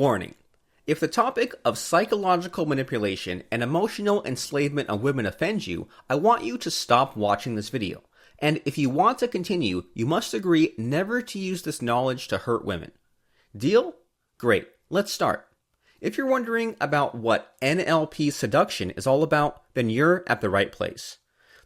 Warning. If the topic of psychological manipulation and emotional enslavement of women offends you, I want you to stop watching this video. And if you want to continue, you must agree never to use this knowledge to hurt women. Deal? Great. Let's start. If you're wondering about what NLP Seduction is all about, then you're at the right place.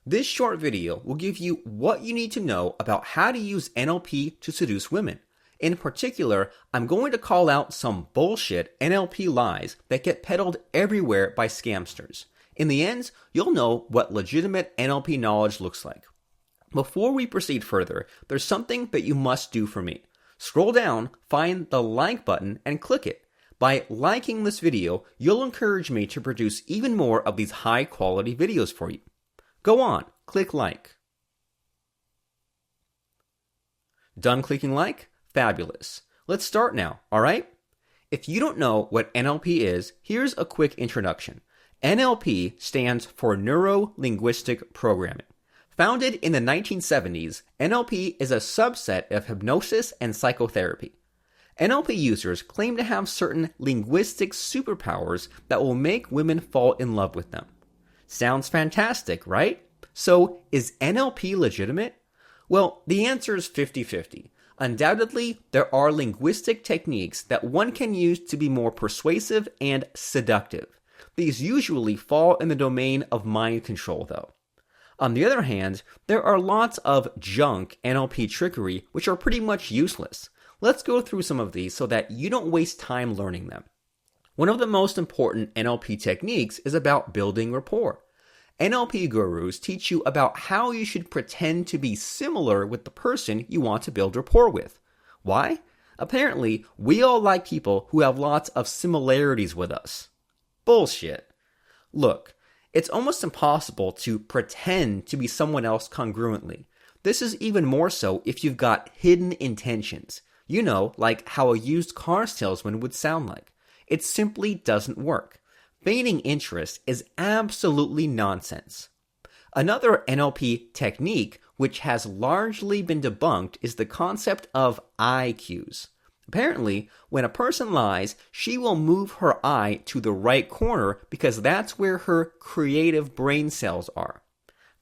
This short video will give you what you need to know about how to use NLP to seduce women. In particular, I'm going to call out some bullshit NLP lies that get peddled everywhere by scamsters. In the end, you'll know what legitimate NLP knowledge looks like. Before we proceed further, there's something that you must do for me. Scroll down, find the like button, and click it. By liking this video, you'll encourage me to produce even more of these high-quality videos for you. Go on, click like. Done clicking like? Fabulous. Let's start now, alright? If you don't know what NLP is, here's a quick introduction. NLP stands for Neuro Linguistic Programming. Founded in the 1970s, NLP is a subset of hypnosis and psychotherapy. NLP users claim to have certain linguistic superpowers that will make women fall in love with them. Sounds fantastic, right? So, is NLP legitimate? Well, the answer is 50-50. Undoubtedly, there are linguistic techniques that one can use to be more persuasive and seductive. These usually fall in the domain of mind control, though. On the other hand, there are lots of junk NLP trickery which are pretty much useless. Let's go through some of these so that you don't waste time learning them. One of the most important NLP techniques is about building rapport. NLP gurus teach you about how you should pretend to be similar with the person you want to build rapport with. Why? Apparently, we all like people who have lots of similarities with us. Bullshit. Look, it's almost impossible to pretend to be someone else congruently. This is even more so if you've got hidden intentions. You know, like how a used car salesman would sound like. It simply doesn't work. Feigning interest is absolutely nonsense. Another NLP technique, which has largely been debunked, is the concept of eye cues. Apparently, when a person lies, she will move her eye to the right corner because that's where her creative brain cells are.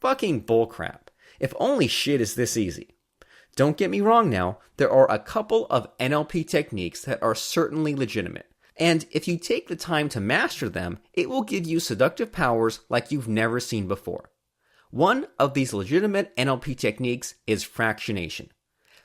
Fucking bullcrap. If only shit is this easy. Don't get me wrong now, there are a couple of NLP techniques that are certainly legitimate. And if you take the time to master them, it will give you seductive powers like you've never seen before. One of these legitimate NLP techniques is fractionation.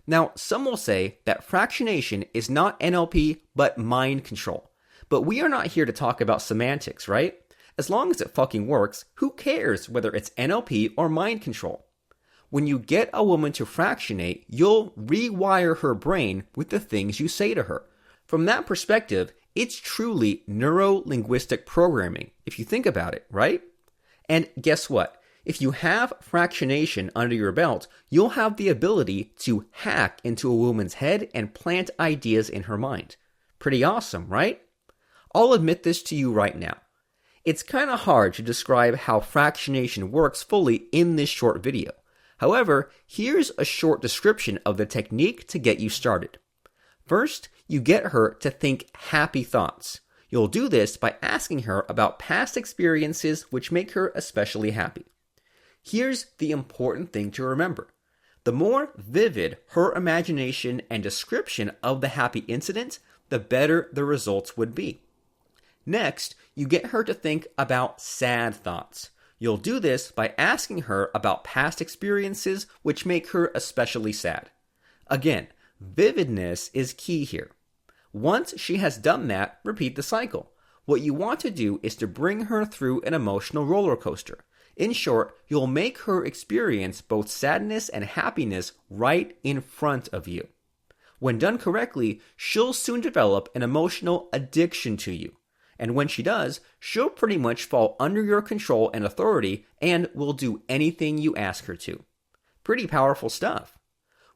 Now, some will say that fractionation is not NLP, but mind control. But we are not here to talk about semantics, right? As long as it fucking works, who cares whether it's NLP or mind control? When you get a woman to fractionate, you'll rewire her brain with the things you say to her. From that perspective, it's truly Neuro Linguistic Programming, if you think about it, right? And guess what? If you have fractionation under your belt, you'll have the ability to hack into a woman's head and plant ideas in her mind. Pretty awesome, right? I'll admit this to you right now. It's kind of hard to describe how fractionation works fully in this short video. However, here's a short description of the technique to get you started. First, you get her to think happy thoughts. You'll do this by asking her about past experiences which make her especially happy. Here's the important thing to remember. The more vivid her imagination and description of the happy incident, the better the results would be. Next, you get her to think about sad thoughts. You'll do this by asking her about past experiences which make her especially sad. Again, vividness is key here. Once she has done that, repeat the cycle. What you want to do is to bring her through an emotional roller coaster. In short, you'll make her experience both sadness and happiness right in front of you. When done correctly, she'll soon develop an emotional addiction to you. And when she does, she'll pretty much fall under your control and authority and will do anything you ask her to. Pretty powerful stuff.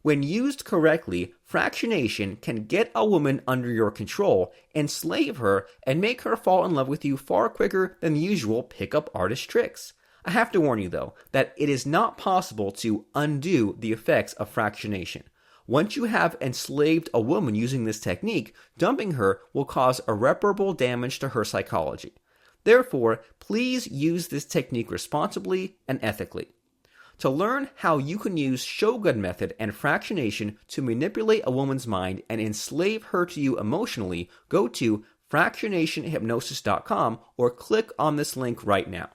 When used correctly, fractionation can get a woman under your control, enslave her, and make her fall in love with you far quicker than the usual pickup artist tricks. I have to warn you though, that it is not possible to undo the effects of fractionation. Once you have enslaved a woman using this technique, dumping her will cause irreparable damage to her psychology. Therefore, please use this technique responsibly and ethically. To learn how you can use Shogun method and fractionation to manipulate a woman's mind and enslave her to you emotionally, go to fractionationhypnosis.com or click on this link right now.